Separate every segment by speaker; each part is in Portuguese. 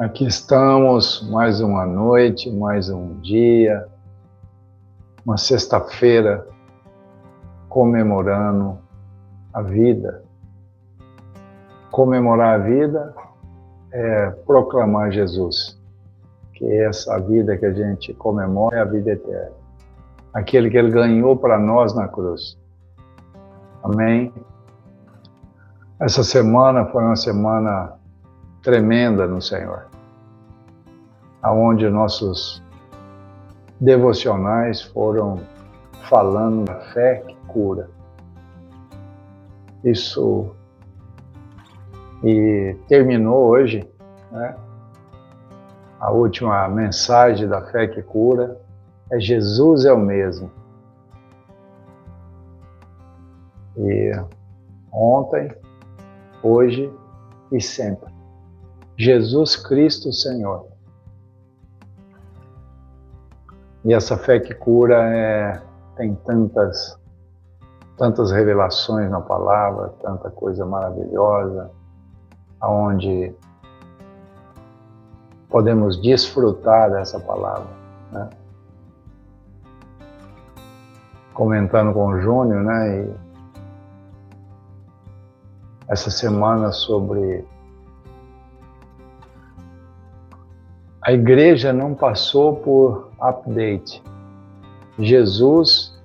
Speaker 1: Aqui estamos, mais uma noite, mais um dia, uma sexta-feira, comemorando a vida. Comemorar a vida é proclamar Jesus, que essa vida que a gente comemora é a vida eterna, aquele que Ele ganhou para nós na cruz. Amém? Essa semana foi uma semana tremenda no Senhor, aonde nossos devocionais foram falando da fé que cura. Isso, e terminou hoje, né? A última mensagem da fé que cura é Jesus é o mesmo. E ontem, hoje e sempre. Jesus Cristo Senhor. E essa fé que cura tem tantas revelações na palavra, tanta coisa maravilhosa, onde podemos desfrutar dessa palavra, né? Comentando com o Júnior, né? E essa semana sobre a igreja não passou por update. Jesus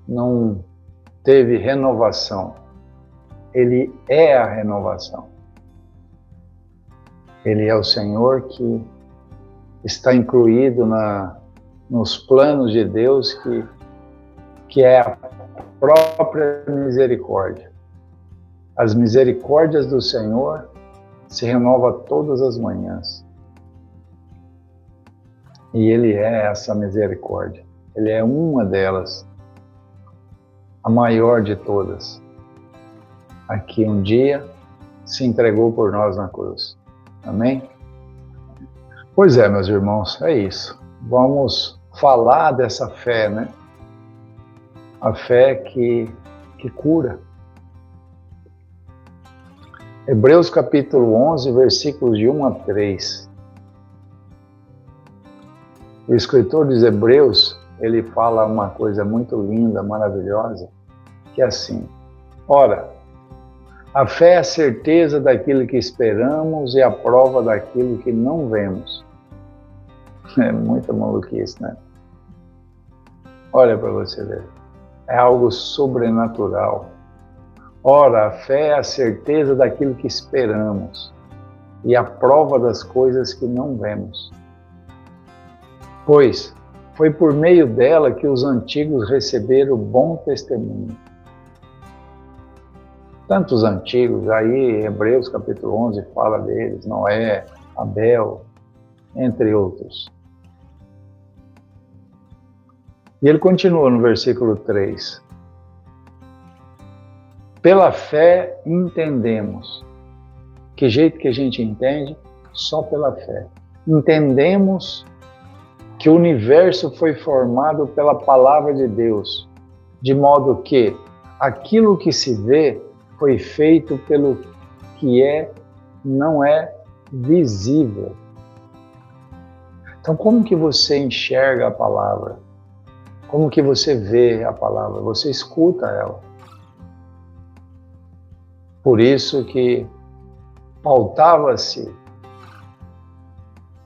Speaker 1: não teve renovação. Ele é a renovação. Ele é o Senhor que está incluído nos planos de Deus, que é a própria misericórdia. As misericórdias do Senhor se renovam todas as manhãs. E Ele é essa misericórdia. Ele é uma delas, a maior de todas, a que um dia se entregou por nós na cruz. Amém? Pois é, meus irmãos, é isso. Vamos falar dessa fé, né? A fé que cura. Hebreus capítulo 11, versículos de 1 a 3. O escritor dos Hebreus, ele fala uma coisa muito linda, maravilhosa, que é assim: ora, a fé é a certeza daquilo que esperamos e a prova daquilo que não vemos. É muita maluquice, né? Olha para você ver. É algo sobrenatural. Ora, a fé é a certeza daquilo que esperamos e a prova das coisas que não vemos. Pois foi por meio dela que os antigos receberam bom testemunho. Tantos antigos, aí Hebreus capítulo 11 fala deles, Noé, Abel, entre outros. E ele continua no versículo 3. Pela fé entendemos. Que jeito que a gente entende? Só pela fé. Entendemos que o universo foi formado pela palavra de Deus, de modo que aquilo que se vê foi feito pelo que não é visível. Então, como que você enxerga a palavra? Como que você vê a palavra? Você escuta ela. Por isso que pautava-se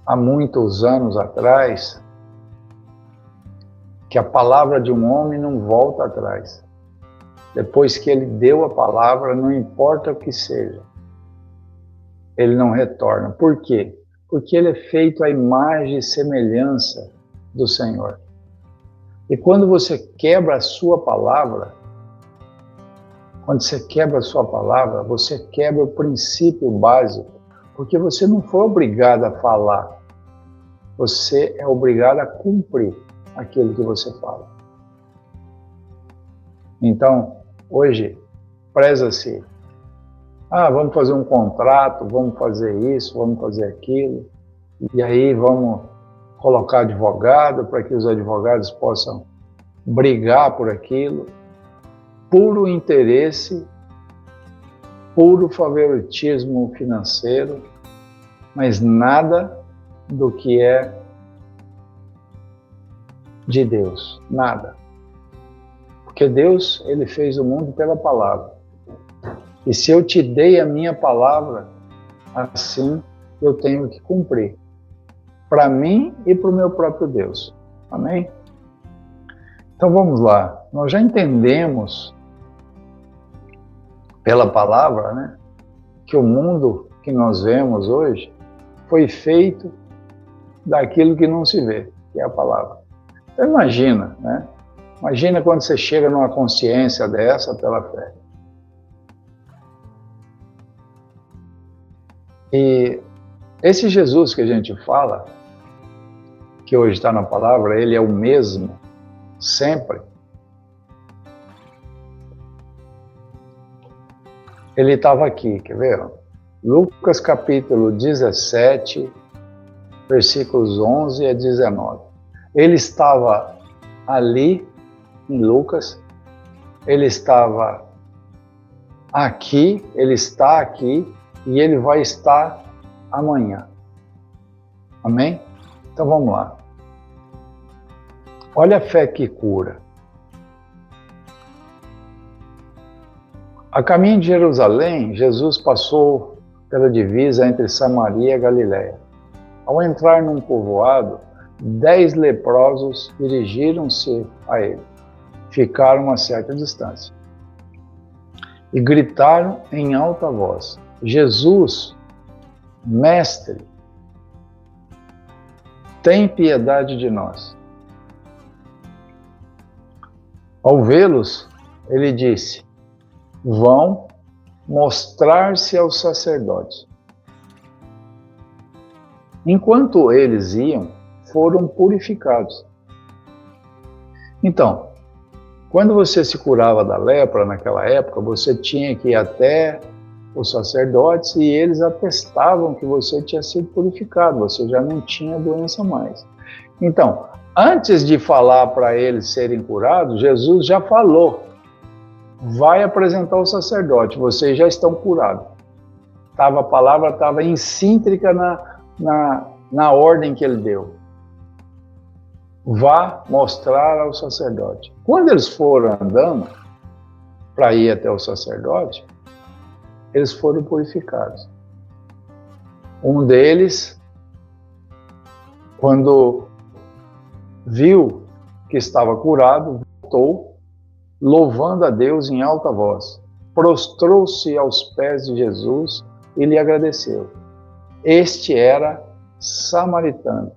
Speaker 1: há muitos anos atrás que a palavra de um homem não volta atrás. Depois que ele deu a palavra, não importa o que seja, ele não retorna. Por quê? Porque ele é feito à imagem e semelhança do Senhor. E quando você quebra a sua palavra, você quebra o princípio básico, porque você não foi obrigado a falar, você é obrigado a cumprir aquilo que você fala. Então, hoje, preza-se, vamos fazer um contrato, vamos fazer isso, vamos fazer aquilo, e aí vamos colocar advogado para que os advogados possam brigar por aquilo. Puro interesse, puro favoritismo financeiro, mas nada do que é de Deus, nada. Porque Deus, Ele fez o mundo pela palavra. E se eu te dei a minha palavra, assim eu tenho que cumprir. Para mim e para o meu próprio Deus. Amém? Então vamos lá. Nós já entendemos pela palavra, né, que o mundo que nós vemos hoje foi feito daquilo que não se vê, que é a palavra. Então imagina, né? Imagina quando você chega numa consciência dessa pela fé. E esse Jesus que a gente fala, que hoje está na palavra, ele é o mesmo, sempre. Ele estava aqui, quer ver? Lucas capítulo 17, versículos 11 a 19. Ele estava ali, em Lucas, ele estava aqui, ele está aqui, e ele vai estar amanhã. Amém? Então vamos lá. Olha a fé que cura. A caminho de Jerusalém, Jesus passou pela divisa entre Samaria e Galiléia. Ao entrar num povoado, 10 leprosos dirigiram-se a ele. Ficaram a certa distância. E gritaram em alta voz: Jesus, Mestre, tem piedade de nós. Ao vê-los, ele disse: vão mostrar-se aos sacerdotes. Enquanto eles iam, foram purificados. Então, quando você se curava da lepra naquela época, você tinha que ir até os sacerdotes e eles atestavam que você tinha sido purificado, você já não tinha doença mais. Então, antes de falar para eles serem curados, Jesus já falou: vai apresentar o sacerdote, vocês já estão curados. A palavra estava incíntrica na ordem que ele deu. Vá mostrar ao sacerdote. Quando eles foram andando para ir até o sacerdote, eles foram purificados. Um deles, quando viu que estava curado, voltou, louvando a Deus em alta voz. Prostrou-se aos pés de Jesus e lhe agradeceu. Este era samaritano.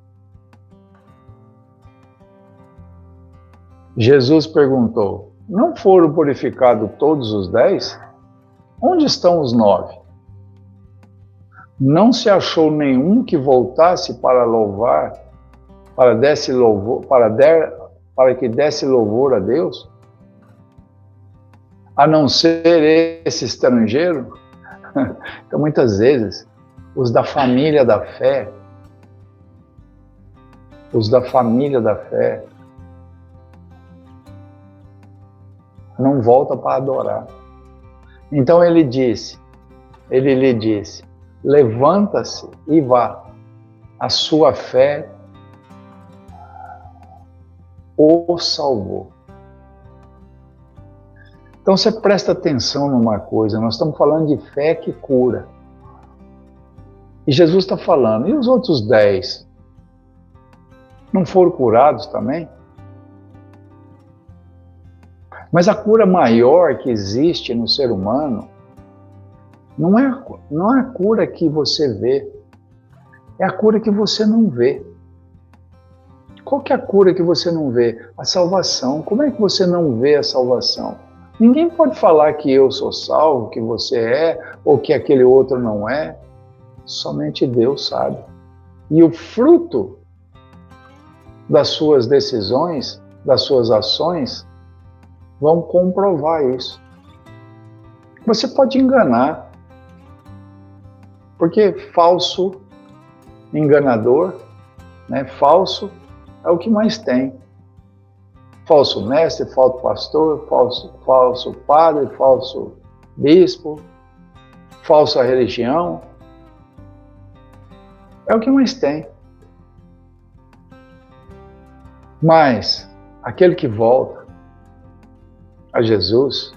Speaker 1: Jesus perguntou: não foram purificados todos os 10? Onde estão os 9? Não se achou nenhum que voltasse para louvar, para que desse louvor a Deus? A não ser esse estrangeiro? Então, muitas vezes, os da família da fé, não voltam para adorar. Então ele lhe disse, levanta-se e vá, a sua fé o salvou. Então você presta atenção numa coisa, nós estamos falando de fé que cura. E Jesus está falando, e os outros 10? Não foram curados também? Mas a cura maior que existe no ser humano não é a cura que você vê, é a cura que você não vê. Qual que é a cura que você não vê? A salvação. Como é que você não vê a salvação? Ninguém pode falar que eu sou salvo, que você é, ou que aquele outro não é. Somente Deus sabe. E o fruto das suas decisões, das suas ações, vão comprovar isso. Você pode enganar, porque falso, enganador, né? Falso é o que mais tem. Falso mestre, falso pastor, falso padre, falso bispo, falsa religião. É o que mais tem. Mas aquele que volta a Jesus,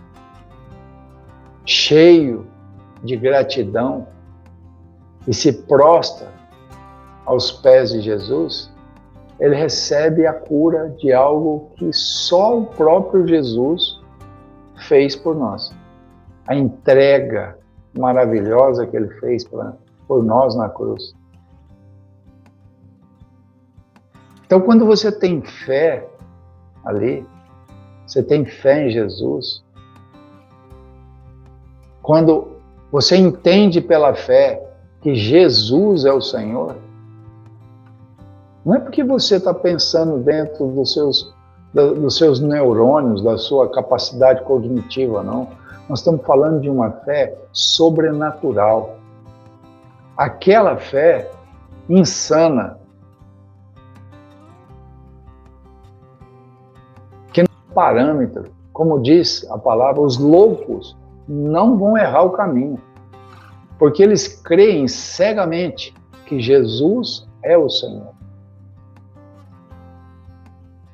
Speaker 1: cheio de gratidão, e se prostra aos pés de Jesus, ele recebe a cura de algo que só o próprio Jesus fez por nós. A entrega maravilhosa que ele fez por nós na cruz. Então, quando você tem fé ali, você tem fé em Jesus, quando você entende pela fé que Jesus é o Senhor, não é porque você está pensando dentro dos seus neurônios, da sua capacidade cognitiva, não. Nós estamos falando de uma fé sobrenatural. Aquela fé insana, que não é parâmetro. Como diz a palavra, os loucos não vão errar o caminho, porque eles creem cegamente que Jesus é o Senhor.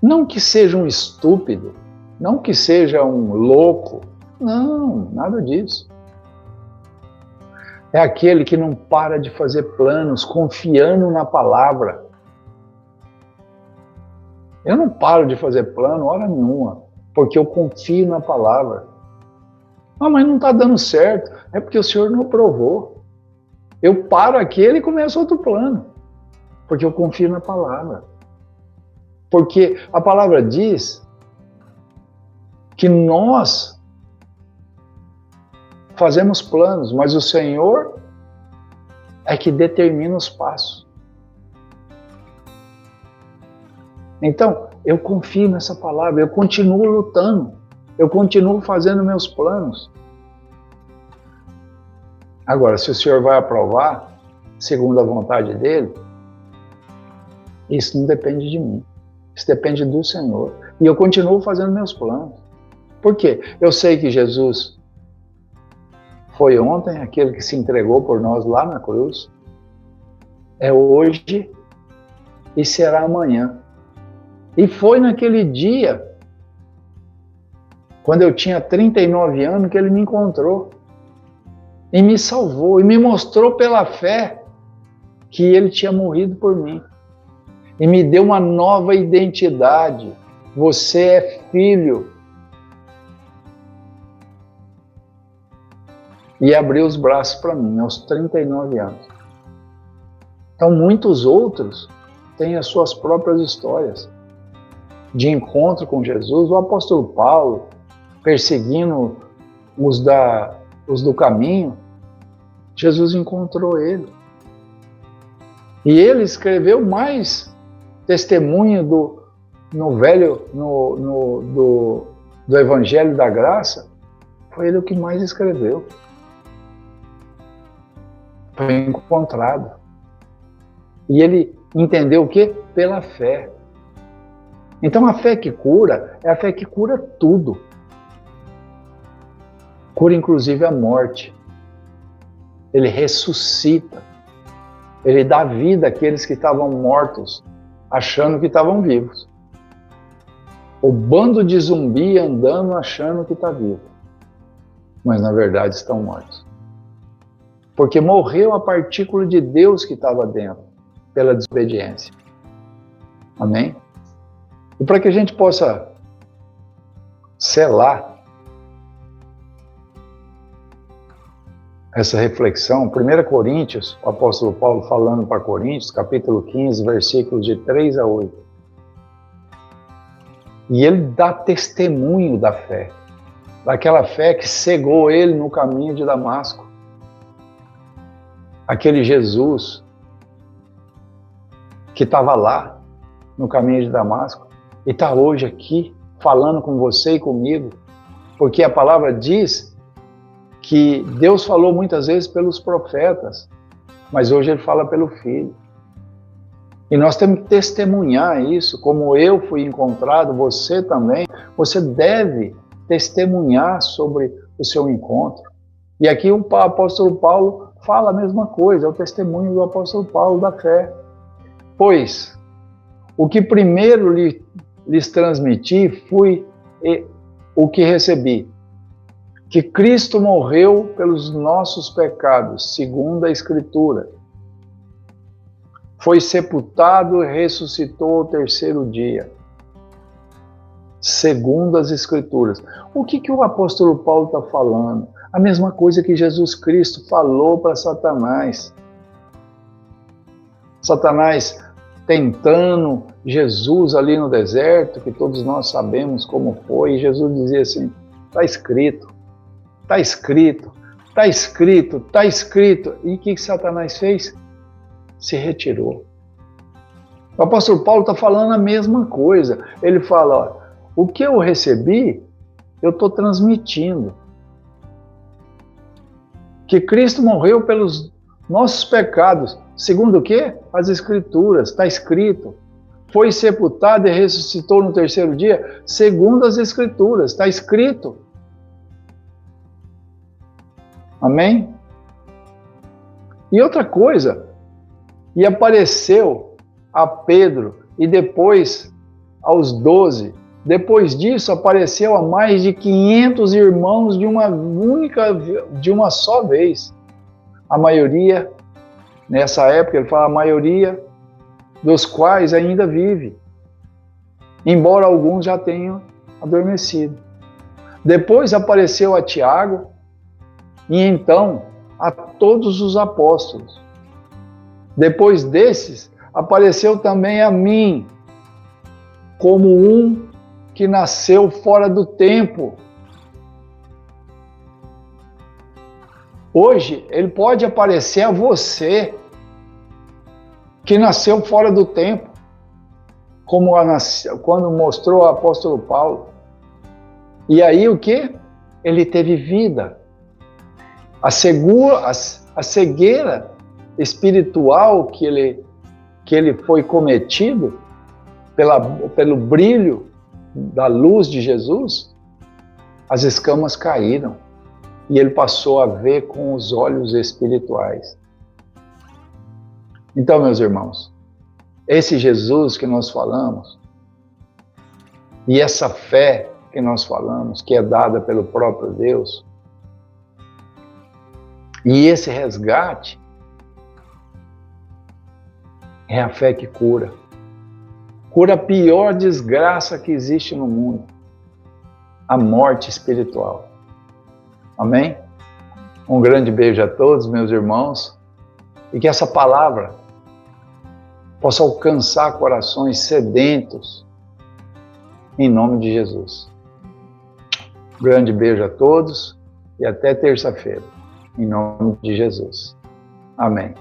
Speaker 1: Não que seja um estúpido, não que seja um louco, não, nada disso. É aquele que não para de fazer planos, confiando na palavra. Eu não paro de fazer plano hora nenhuma, porque eu confio na palavra. Ah, mas não está dando certo, é porque o Senhor não aprovou. Eu paro aquele e começo outro plano, porque eu confio na palavra. Porque a palavra diz que nós fazemos planos, mas o Senhor é que determina os passos. Então, eu confio nessa palavra, eu continuo lutando, eu continuo fazendo meus planos. Agora, se o Senhor vai aprovar, segundo a vontade dele, isso não depende de mim. Isso depende do Senhor. E eu continuo fazendo meus planos. Por quê? Eu sei que Jesus foi ontem aquele que se entregou por nós lá na cruz. É hoje e será amanhã. E foi naquele dia, quando eu tinha 39 anos, que ele me encontrou. E me salvou. E me mostrou pela fé que ele tinha morrido por mim. E me deu uma nova identidade. Você é filho. E abriu os braços para mim, aos 39 anos. Então, muitos outros têm as suas próprias histórias de encontro com Jesus. O apóstolo Paulo, perseguindo os do caminho, Jesus encontrou ele. E ele escreveu mais testemunho do Evangelho da Graça. Foi ele o que mais escreveu. Foi encontrado. E ele entendeu o quê? Pela fé. Então a fé que cura é a fé que cura tudo. Cura inclusive a morte. Ele ressuscita. Ele dá vida àqueles que estavam mortos, achando que estavam vivos. O bando de zumbi andando achando que está vivo. Mas na verdade estão mortos. Porque morreu a partícula de Deus que estava dentro, pela desobediência. Amém? E para que a gente possa selar essa reflexão, 1 Coríntios, o apóstolo Paulo falando para Coríntios, capítulo 15, versículos de 3 a 8. E ele dá testemunho da fé, daquela fé que cegou ele no caminho de Damasco. Aquele Jesus que estava lá no caminho de Damasco e está hoje aqui falando com você e comigo, porque a palavra diz que Deus falou muitas vezes pelos profetas, mas hoje ele fala pelo Filho. E nós temos que testemunhar isso, como eu fui encontrado, você também. Você deve testemunhar sobre o seu encontro. E aqui o apóstolo Paulo fala a mesma coisa, é o testemunho do apóstolo Paulo da fé. Pois, o que primeiro lhes transmiti foi o que recebi, que Cristo morreu pelos nossos pecados, segundo a Escritura. Foi sepultado e ressuscitou ao terceiro dia, segundo as Escrituras. O que o apóstolo Paulo está falando? A mesma coisa que Jesus Cristo falou para Satanás. Satanás tentando Jesus ali no deserto, que todos nós sabemos como foi, e Jesus dizia assim, está escrito, está escrito, está escrito, está escrito. E o que Satanás fez? Se retirou. O apóstolo Paulo está falando a mesma coisa. Ele fala, ó, o que eu recebi, eu estou transmitindo. Que Cristo morreu pelos nossos pecados. Segundo o quê? As Escrituras, está escrito. Foi sepultado e ressuscitou no terceiro dia, segundo as Escrituras, está escrito. Amém? E outra coisa, e apareceu a Pedro e depois aos 12. Depois disso, apareceu a mais de 500 irmãos de uma só vez. A maioria, nessa época, ele fala, a maioria dos quais ainda vive, embora alguns já tenham adormecido. Depois apareceu a Tiago e então a todos os apóstolos. Depois desses, apareceu também a mim, como um que nasceu fora do tempo. Hoje, ele pode aparecer a você, que nasceu fora do tempo, como quando mostrou o apóstolo Paulo. E aí o que? Ele teve vida. A cegueira espiritual que ele foi cometido pelo brilho da luz de Jesus, as escamas caíram e ele passou a ver com os olhos espirituais. Então, meus irmãos, esse Jesus que nós falamos e essa fé que nós falamos, que é dada pelo próprio Deus, e esse resgate é a fé que cura. Cura a pior desgraça que existe no mundo, a morte espiritual. Amém? Um grande beijo a todos, meus irmãos, e que essa palavra possa alcançar corações sedentos, em nome de Jesus. Um grande beijo a todos e até terça-feira, em nome de Jesus. Amém.